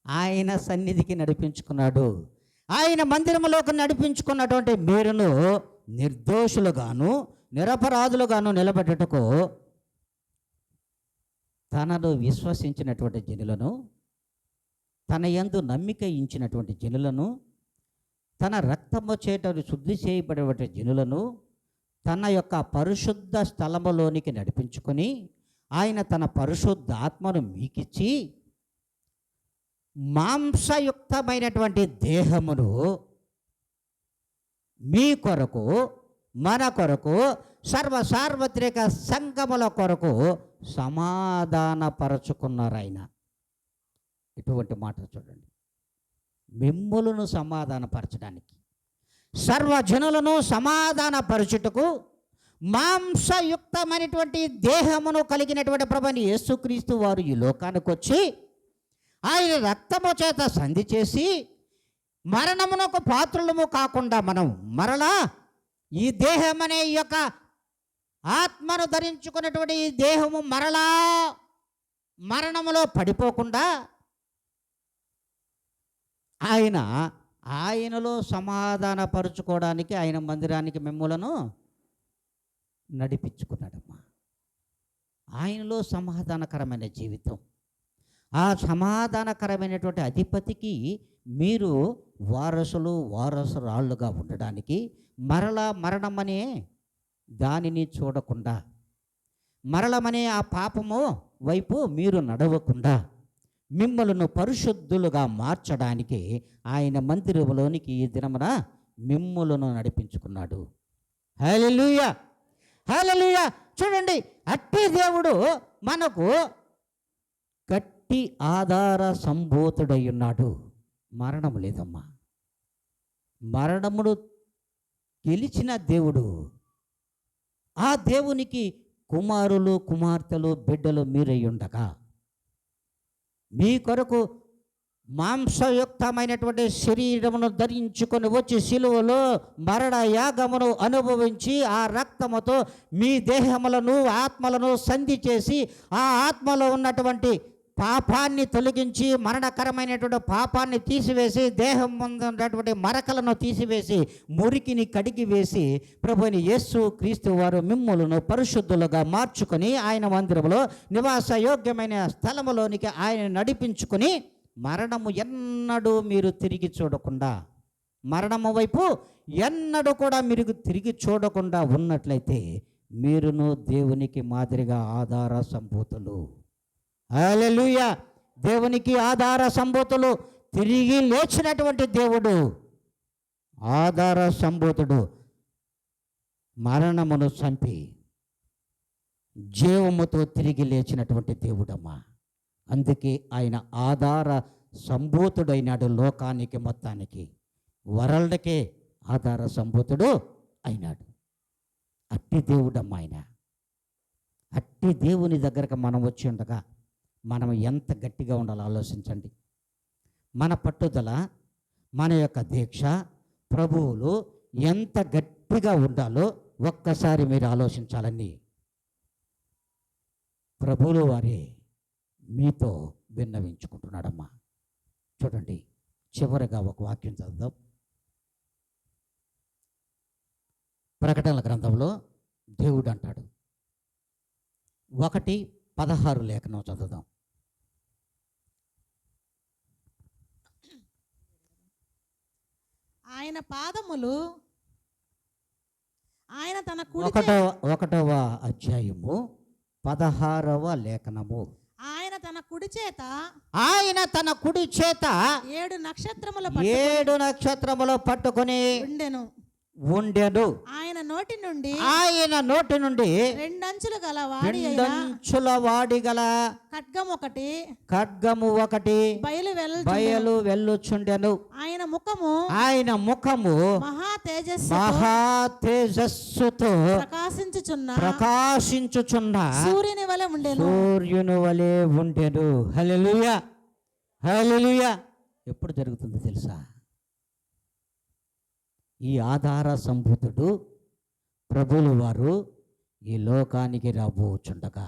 ఆయన సన్నిధికి నడిపించుకున్నాడు. ఆయన మందిరములోకి నడిపించుకున్నటువంటి మీరును నిర్దోషులుగాను నిరపరాధులుగాను నిలబెట్టుటకు తనను విశ్వసించినటువంటి జనులను, తన యందు నమ్మిక ఇచ్చినటువంటి జనులను, తన రక్తము చేత శుద్ధి చేయబడినటువంటి జనులను తన యొక్క పరిశుద్ధ స్థలములోనికి నడిపించుకొని ఆయన తన పరిశుద్ధ ఆత్మను మీకిచ్చి మాంసయుక్తమైనటువంటి దేహమును మీ కొరకు, మన కొరకు, సార్వత్రిక సంఘముల కొరకు సమాధానపరచుకున్నారు ఆయన. ఇటువంటి మాట చూడండి, మిమ్ములను సమాధానపరచడానికి, సర్వజనులను సమాధానపరచుటకు మాంసయుక్తమైనటువంటి దేహమును కలిగినటువంటి ప్రభువైన యేసుక్రీస్తు వారు ఈ లోకానికి వచ్చి ఆయన రక్తము చేత సంధి చేసి మరణమునకు పాత్రులము కాకుండా మనం మరలా ఈ దేహం అనే ఈ యొక్క ఆత్మను ధరించుకున్నటువంటి ఈ దేహము మరలా మరణములో పడిపోకుండా ఆయనలో సమాధానపరుచుకోవడానికి ఆయన మందిరానికి మిమ్ములను నడిపించుకున్నాడమ్మా. ఆయనలో సమాధానకరమైన జీవితం, ఆ సమాధానకరమైనటువంటి అధిపతికి మీరు వారసురాళ్ళుగా ఉండడానికి మరలా మరణమనే దానిని చూడకుండా, మరలమనే ఆ పాపము వైపు మీరు నడవకుండా మిమ్మలను పరిశుద్ధులుగా మార్చడానికి ఆయన మందిరంలోనికి ఈ దినమున మిమ్ములను నడిపించుకున్నాడు. హల్లెలూయా, హల్లెలూయా. చూడండి, అట్టి దేవుడు మనకు గట్టి ఆధార సంభూతుడై ఉన్నాడు. మరణము లేదమ్మా. మరణమును గెలిచిన దేవుడు, ఆ దేవునికి కుమారులు, కుమార్తెలు, బిడ్డలు మీరై ఉండగా మీ కొరకు మాంసయుక్తమైనటువంటి శరీరమును ధరించుకొని వచ్చి శిలువలో మరణ యాగమును అనుభవించి ఆ రక్తముతో మీ దేహములను, ఆత్మలను సంధి చేసి ఆ ఆత్మలో ఉన్నటువంటి పాపాన్ని తొలగించి మరణకరమైనటువంటి పాపాన్ని తీసివేసి దేహం ముందు ఉన్నటువంటి మరకలను తీసివేసి మురికిని కడిగి వేసి ప్రభువైన యేసు క్రీస్తు వారు మిమ్ములను పరిశుద్ధులుగా మార్చుకొని ఆయన మందిరంలో నివాస యోగ్యమైన స్థలములోనికి ఆయన నడిపించుకొని మరణము ఎన్నడూ మీరు తిరిగి చూడకుండా, మరణము వైపు ఎన్నడూ కూడా మీరు తిరిగి చూడకుండా ఉన్నట్లయితే మీరును దేవునికి మాదిరిగా ఆధార సంభూతులు. హల్లెలూయా. దేవునికి ఆధార సంభూతులు. తిరిగి లేచినటువంటి దేవుడు ఆధార సంభూతుడు. మరణమును చంపి జీవముతో తిరిగి లేచినటువంటి దేవుడమ్మా. అందుకే ఆయన ఆధార సంభూతుడైనాడు. లోకానికి మొత్తానికి, వరల్డ్కే ఆధార సంభూతుడు అయినాడు. అట్టి దేవుడమ్మా ఆయన. అట్టి దేవుని దగ్గరకు మనం వచ్చి ఉండగా మనం ఎంత గట్టిగా ఉండాలో ఆలోచించండి. మన పట్టుదల, మన యొక్క దీక్ష, ప్రభువులు ఎంత గట్టిగా ఉండాలో ఒక్కసారి మీరు ఆలోచించాలని ప్రభువులు వారే మీతో విన్నవించుకుంటున్నాడమ్మా. చూడండి, చివరిగా ఒక వాక్యం చదువుదాం. ప్రకటనల గ్రంథంలో దేవుడు అంటాడు, 1:16 లేఖనం చదువుదాం. ఆయన పాదములు ఆయన తన కుడి 1వ అధ్యాయము 16వ లేఖనము. ఆయన తన కుడి చేత ఆయన తన కుడి చేత 7 నక్షత్రముల 7 నక్షత్రములు పట్టుకొని ఉండెను. ఆయన నోటి నుండి 2 అంచులు గల వాడి గల ఖడ్గము ఒకటి బయలు వెళ్ళుచుండెను. ఆయన ముఖము మహా తేజస్సుతో ప్రకాశించుచున్న సూర్యుని వలె ఉండెను. హల్లెలూయా, హల్లెలూయా. ఎప్పుడు జరుగుతుందో తెలుసా? ఈ ఆధార సంభూతుడు ప్రభువుల వారు ఈ లోకానికి రాబోచుండగా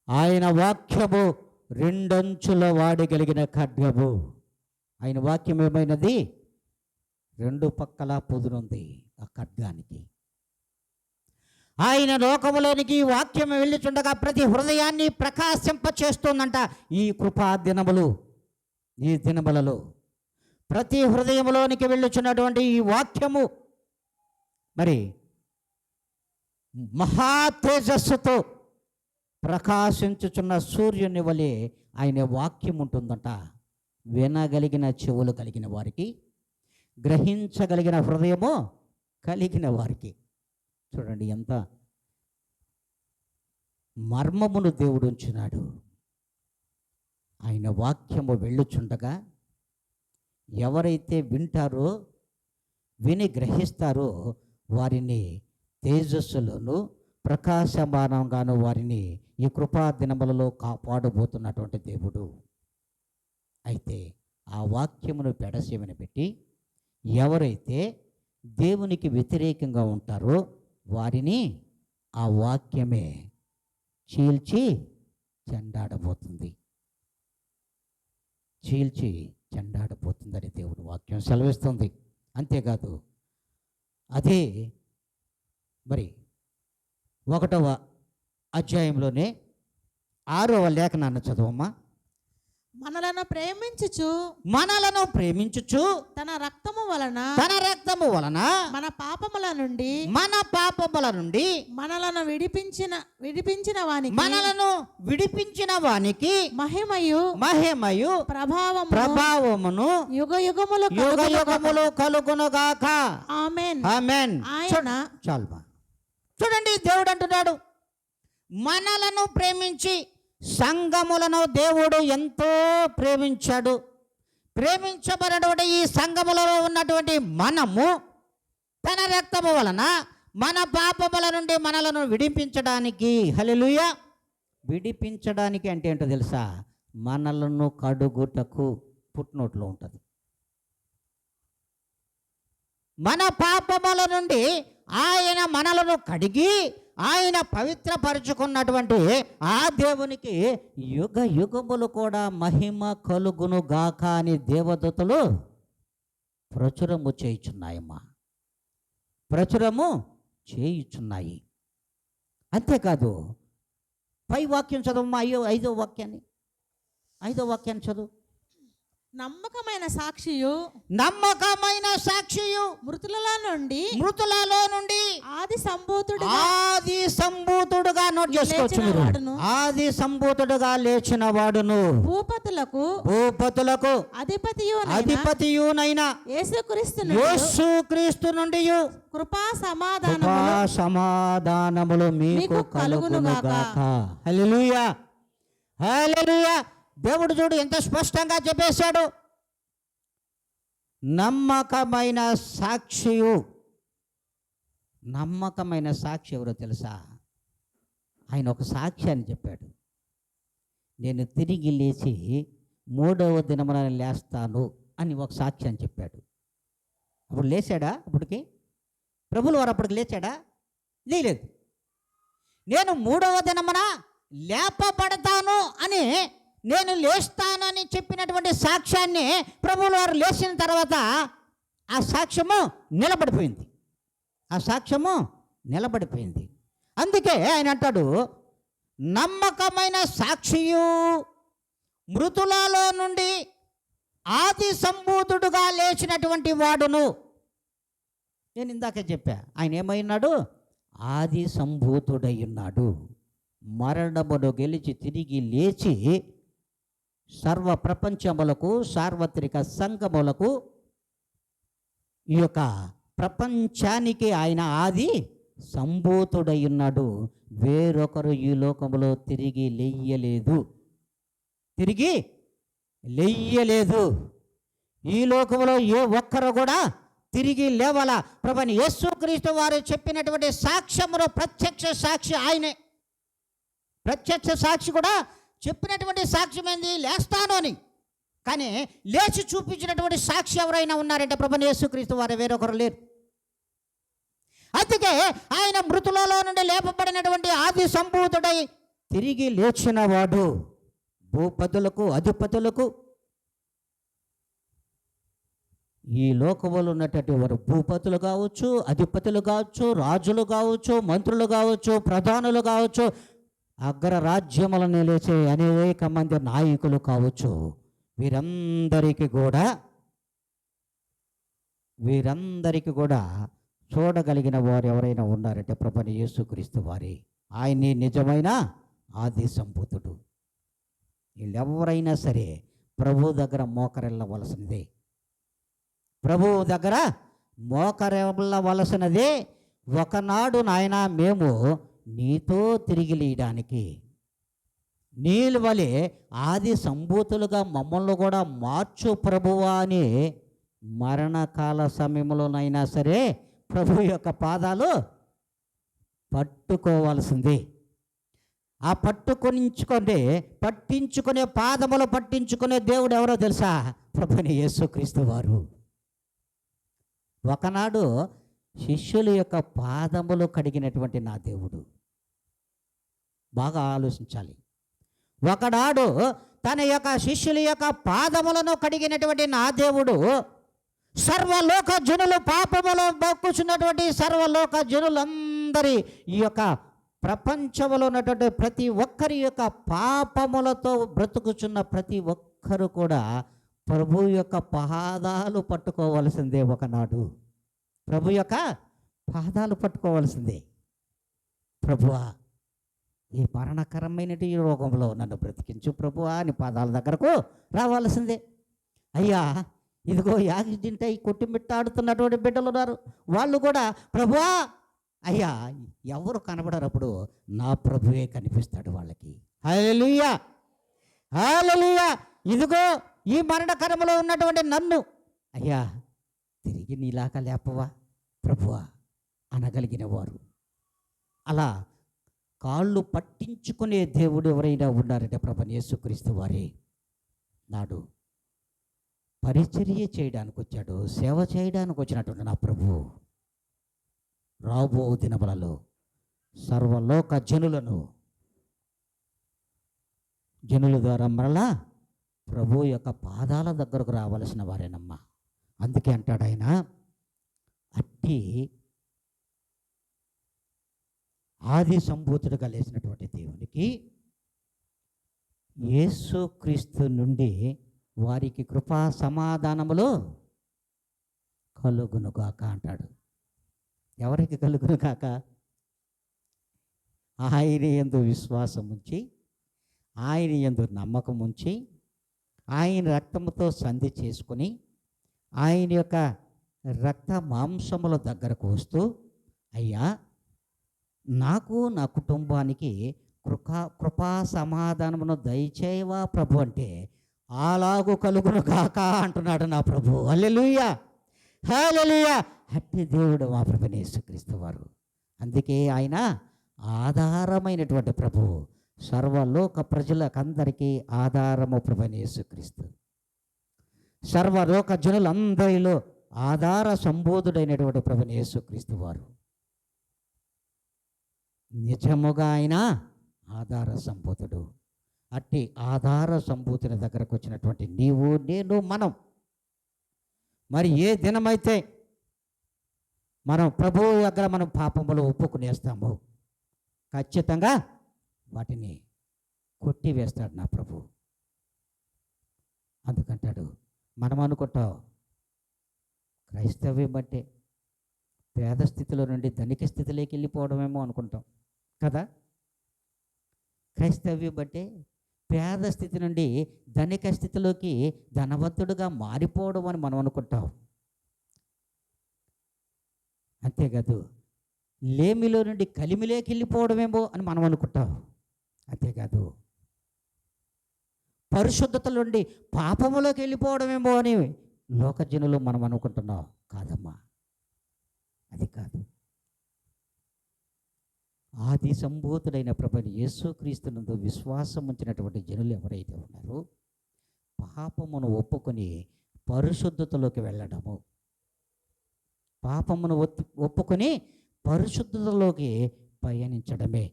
ఆయన వాక్యము 2 అంచుల వాడగలిగిన ఖడ్గము. ఆయన వాక్యం ఏమైనది? 2 పక్కల పొదునుంది ఆ ఖడ్గానికి. ఆయన లోకములోనికి ఈ వాక్యం వెళ్ళుచుండగా ప్రతి హృదయాన్ని ప్రకాశింపచేస్తుందంట. ఈ కృపా దినములు, ఈ దినములలో ప్రతి హృదయంలోనికి వెళ్ళుచున్నటువంటి ఈ వాక్యము మరి మహా తేజస్సుతో ప్రకాశించుచున్న సూర్యుని వలె ఆయన వాక్యం ఉంటుందంట. వినగలిగిన చెవులు కలిగిన వారికి, గ్రహించగలిగిన హృదయము కలిగిన వారికి. చూడండి ఎంత మర్మమును దేవుడు ఉంచినాడు. ఆయన వాక్యము వెళ్ళుచుండగా ఎవరైతే వింటారో, విని గ్రహిస్తారో వారిని తేజస్సులోను ప్రకాశమానంగాను వారిని ఈ కృపా దినములలో కాపాడబోతున్నటువంటి దేవుడు. అయితే ఆ వాక్యమును పెడసేమని పెట్టి ఎవరైతే దేవునికి వ్యతిరేకంగా ఉంటారో వారిని ఆ వాక్యమే చీల్చి చెండాడబోతుంది. చీల్చి చెండాడబోతుందని దేవుని వాక్యం సెలవిస్తుంది. అంతేకాదు, అదే మరి 1వ అధ్యాయంలోనే 6వ లేఖనాన్ని చదవమ్మా. మనలను ప్రేమించుచు తన రక్తము వలన మన పాపముల నుండి మనలను విడిపించిన వానికి మహిమయు ప్రభావమును యుగయుగములు కలుగునుగాక. ఆమేన్. ఆమేన్. చాలుమా. చూడండి, దేవుడు అంటున్నాడు, మనలను ప్రేమించి సంఘములను దేవుడు ఎంతో ప్రేమించాడు. ప్రేమించబడినటువంటి ఈ సంఘములో ఉన్నటువంటి మనము తన రక్తము వలన మన పాపముల నుండి మనలను విడిపించడానికి, హల్లెలూయా, విడిపించడానికి అంటే ఏంటో తెలుసా? మనలను కడుగుటకు. ఫుట్నోట్లో ఉంటుంది. మన పాపముల నుండి ఆయన మనలను కడిగి ఆయన పవిత్రపరుచుకున్నటువంటి ఆ దేవునికి యుగ యుగములు కూడా మహిమ కలుగును గాక అని దేవదూతలు ప్రచురము చేయుచున్నాయమ్మా, ప్రచురము చేయుచున్నాయి. అంతేకాదు, పై వాక్యం చదవమ్మా, ఐదో వాక్యాన్ని చదువు. నమ్మకమైన సాక్షియు మృతులలో నుండి ఆది సంభూతుడుగా నోట్ చేసుకోవచ్చు మీరు. ఆది సంభూతుడుగా లేచిన వాడును భూపతులకు అధిపతియునైన యేసుక్రీస్తు నుండి కృపా సమాధానములు మీకు కలుగునుగాక. హల్లెలూయా, హల్లెలూయా. దేవుడు చూడు ఎంత స్పష్టంగా చెప్పేశాడు. నమ్మకమైన సాక్షి ఎవరో తెలుసా? ఆయన ఒక సాక్ష్యాన్ని చెప్పాడు. నేను తిరిగి లేచి 3వ దినమున లేస్తాను అని ఒక సాక్ష్యాన్ని చెప్పాడు. అప్పుడు లేచాడా? అప్పటికి ప్రభువుల వారు అప్పటికి లేచాడా? లేదు. నేను 3వ దినమున లేపబడతాను అని, నేను లేస్తానని చెప్పినటువంటి సాక్ష్యాన్ని ప్రభువుల వారు లేచిన తర్వాత ఆ సాక్ష్యము నిలబడిపోయింది. అందుకే ఆయన అంటాడు, నమ్మకమైన సాక్షియు మృతులలో నుండి ఆది సంభూతుడుగా లేచినటువంటి వాడును. నేను ఇందాక చెప్పా, ఆయన ఏమైనాడు? ఆది సంభూతుడై ఉన్నాడు. మరణమును గెలిచి తిరిగి లేచి సర్వ ప్రపంచములకు, సార్వత్రిక సంఘములకు, ఈ యొక్క ప్రపంచానికి ఆయన ఆది సంభూతుడై ఉన్నాడు. వేరొకరు ఈ లోకములో తిరిగి లేయ్యలేదు. ఈ లోకములో ఏ ఒక్కరు కూడా తిరిగి లేవాల. ప్రభువైన యేసుక్రీస్తు వారు చెప్పినటువంటి సాక్ష్యములో ప్రత్యక్ష సాక్షి ఆయనే. ప్రత్యక్ష సాక్షి కూడా చెప్పినటువంటి సాక్ష్యం ఏంది? లేస్తాను అని. కానీ లేచి చూపించినటువంటి సాక్షి ఎవరైనా ఉన్నారంటే ప్రభువైన యేసుక్రీస్తు వారు, వేరొకరు లేరు. అందుకే ఆయన మృతులలో నుండి లేపబడినటువంటి ఆది సంభూతుడై తిరిగి లేచిన వాడు భూపతులకు, అధిపతులకు, ఈ లోకములో ఉన్నటువంటి వారు భూపతులు కావచ్చు, అధిపతులు కావచ్చు, రాజులు కావచ్చు, మంత్రులు కావచ్చు, ప్రధానులు కావచ్చు, అగ్రరాజ్యములను నిలిచే అనేక మంది నాయకులు కావచ్చు, వీరందరికీ కూడా చూడగలిగిన వారు ఎవరైనా ఉన్నారంటే ప్రభువైన యేసుక్రీస్తు వారే. ఆయన్ని నిజమైన ఆది సంభూతుడు. వీళ్ళెవరైనా సరే ప్రభు దగ్గర మోకరెళ్ళవలసినదే. ఒకనాడు నాయన మేము నీతో తిరిగి లేయడానికి, నీళ్ళు వలె ఆది సంభూతులుగా మమ్మల్ని కూడా మార్చు ప్రభువా అని మరణకాల సమయంలోనైనా సరే ప్రభు యొక్క పాదాలు పట్టుకోవాల్సింది. ఆ పట్టించుకునే పాదములు పట్టించుకునే దేవుడు ఎవరో తెలుసా? ప్రభువైన యేసుక్రీస్తు వారు. ఒకనాడు శిష్యుల యొక్క పాదములు కడిగినటువంటి నా దేవుడు. బాగా ఆలోచించాలి. ఒకనాడు తన యొక్క శిష్యుల యొక్క పాదములను కడిగినటువంటి నా దేవుడు సర్వలోక జనులు, పాపములో బొక్కుచున్నటువంటి సర్వలోక జనులందరి ఈ యొక్క ప్రపంచంలో ఉన్నటువంటి ప్రతి ఒక్కరి యొక్క పాపములతో బ్రతుకుచున్న ప్రతి ఒక్కరు కూడా ప్రభు యొక్క పాదాలు పట్టుకోవలసిందే. ఒకనాడు ప్రభు యొక్క పాదాలు పట్టుకోవాల్సిందే. ప్రభువా, ఈ మరణకరమైన ఈ రోగంలో నన్ను బ్రతికించు ప్రభువా అని పాదాల దగ్గరకు రావాల్సిందే. అయ్యా, ఇదిగో యాక్సిడెంట్ అయి కొట్టిమిట్టాడుతున్నటువంటి బిడ్డలు ఉన్నారు. వాళ్ళు కూడా ప్రభువా, అయ్యా, ఎవరు కనబడరు. అప్పుడు నా ప్రభువే కనిపిస్తాడు వాళ్ళకి. హల్లెలూయా, హల్లెలూయా. ఇదిగో ఈ మరణకరములో ఉన్నటువంటి నన్ను అయ్యా తిరిగి నీలాగా లేపవా ప్రభువా అనగలిగిన వారు. అలా కాళ్ళు పట్టించుకునే దేవుడు ఎవరైనా ఉన్నారంటే ప్రభువైన యేసుక్రీస్తు వారే. నాడు పరిచర్య చేయడానికి వచ్చాడు, సేవ చేయడానికి వచ్చినటువంటి నా ప్రభువు రాబో దినములలో సర్వలోక జనుల ద్వారా మరలా ప్రభు యొక్క పాదాల దగ్గరకు రావలసిన వారేనమ్మా. అందుకే అంటాడు ఆయన, అట్టి ఆది సంభూతుడు కలిసినటువంటి దేవునికి యేసుక్రీస్తు నుండి వారికి కృపా సమాధానములు కలుగునుగాక అంటాడు. ఎవరికి కలుగునుగాక? ఆయన యందు విశ్వాసం ఉంచి, ఆయన యందు నమ్మకం ఉంచి, ఆయన రక్తముతో సంధి చేసుకుని, ఆయన యొక్క రక్త మాంసముల దగ్గరకు వస్తూ, అయ్యా నాకు నా కుటుంబానికి కృపా సమాధానమును దయచేయవా ప్రభు అంటే, అలాగూ కలుగును కాక అంటున్నాడు నా ప్రభు. హల్లెలూయా, హల్లెలూయా. అట్టి దేవుడు మా ప్రభువైన యేసుక్రీస్తు వారు. అందుకే ఆయన ఆధారమైనటువంటి ప్రభు, సర్వలోక ప్రజలకందరికీ ఆధారము ప్రభువైన యేసుక్రీస్తు. సర్వలోక జనులందరిలో ఆధార సంబోధుడైనటువంటి ప్రభువైన యేసుక్రీస్తు వారు. నిజముగా ఆయన ఆధార సంబోధుడు. అట్టి ఆధార సంబూతుని దగ్గరకు వచ్చినటువంటి నీవు, నేను, మనం మరి ఏ దినమైతే మనం ప్రభువు దగ్గర మనం పాపములు ఒప్పుకునేస్తామో ఖచ్చితంగా వాటిని కొట్టివేస్తాడు నా ప్రభు. అందుకంటాడు, మనం అనుకుంటాం క్రైస్తవ్యం బట్టే పేద స్థితిలో నుండి ధనిక స్థితిలోకి వెళ్ళిపోవడమేమో అనుకుంటాం కదా. క్రైస్తవ్యం బట్టే పేద స్థితి నుండి ధనిక స్థితిలోకి ధనవంతుడుగా మారిపోవడం అని మనం అనుకుంటాం. అంతేకాదు, లేమిలో నుండి కలిమిలోకి వెళ్ళిపోవడమేమో అని మనం అనుకుంటాం. అంతేకాదు, పరిశుద్ధత నుండి పాపములోకి వెళ్ళిపోవడమేమో అని లోకజనులు మనం అనుకుంటున్నాం. కాదమ్మా, అది కాదు. ఆది సంభూతుడైన ప్రభువైన యేసుక్రీస్తునందు విశ్వాసం ఉంచినటువంటి జనులు ఎవరైతే ఉన్నారో, పాపమును ఒప్పుకొని పరిశుద్ధతలోకి వెళ్ళడము, పాపమును ఒప్పుకొని పరిశుద్ధతలోకి పయనించడమే.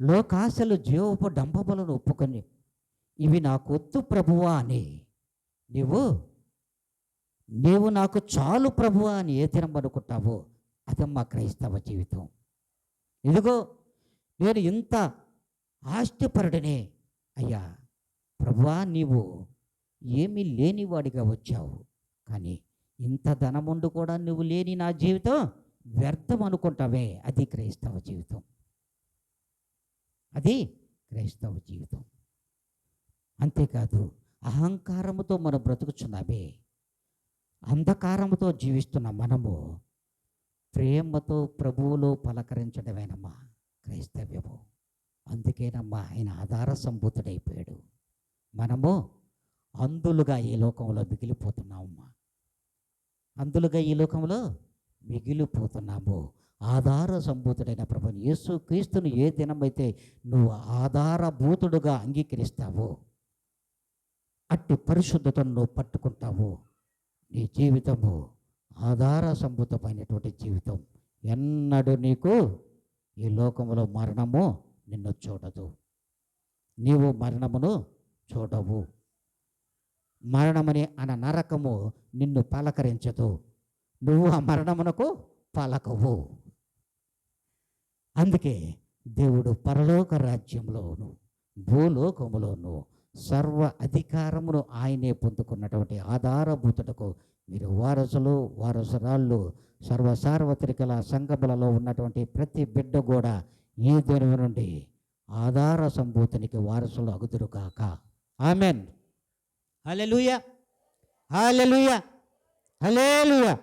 లోకాశలు జీవపు డంబములను ఒప్పుకొని ఇవి నాకొద్దు ప్రభువా అని నీవు నాకు చాలు ప్రభువా అని ఏ దినం అనుకుంటావో అదమ్మా క్రైస్తవ జీవితం. ఇదిగో నేను ఇంత ఆస్తిపరుడనే అయ్యా ప్రభువా, నీవు ఏమీ లేనివాడిగా వచ్చావు, కానీ ఇంత ధనముండు కూడా నువ్వు లేని నా జీవితం వ్యర్థం అనుకుంటావే, అది క్రైస్తవ జీవితం. అది క్రైస్తవ జీవితం. అంతేకాదు, అహంకారముతో మనం బ్రతుకుచున్నామే, అంధకారముతో జీవిస్తున్న మనము ప్రేమతో ప్రభువులో పలకరించడమేనమ్మా క్రైస్తవ్యము. అందుకేనమ్మా ఆయన ఆధార సంభూతుడైపోయాడు. మనము అందులుగా ఈ లోకంలో మిగిలిపోతున్నామమ్మా, అందులుగా ఈ లోకంలో మిగిలిపోతున్నాము. ఆధార సంభూతుడైన ప్రభువు యేసుక్రీస్తును ఏ దినమైతే నువ్వు ఆధారభూతుడుగా అంగీకరిస్తావో, అట్టి పరిశుద్ధతను నువ్వు పట్టుకుంటావు, నీ జీవితము ఆధార సంభూతమైనటువంటి జీవితం. ఎన్నడూ నీకు ఈ లోకంలో మరణము నిన్ను చూడదు, నీవు మరణమును చూడవు. మరణమని అన్న నరకము నిన్ను పలకరించదు, నువ్వు ఆ మరణమునకు పలకవు. అందుకే దేవుడు పరలోక రాజ్యంలోను భూలోకములోను సర్వ అధికారమును ఆయనే పొందుకున్నటువంటి ఆధారభూతుడకు మీరు వారసులు, వారసురాళ్ళు, సార్వత్రికల సంఘములలో ఉన్నటువంటి ప్రతి బిడ్డ కూడా ఈ దినం నుండి ఆధార సంభూతునికి వారసులు అగుదురు కాక. ఆమెన్. హల్లెలూయా, హల్లెలూయా, హల్లెలూయా.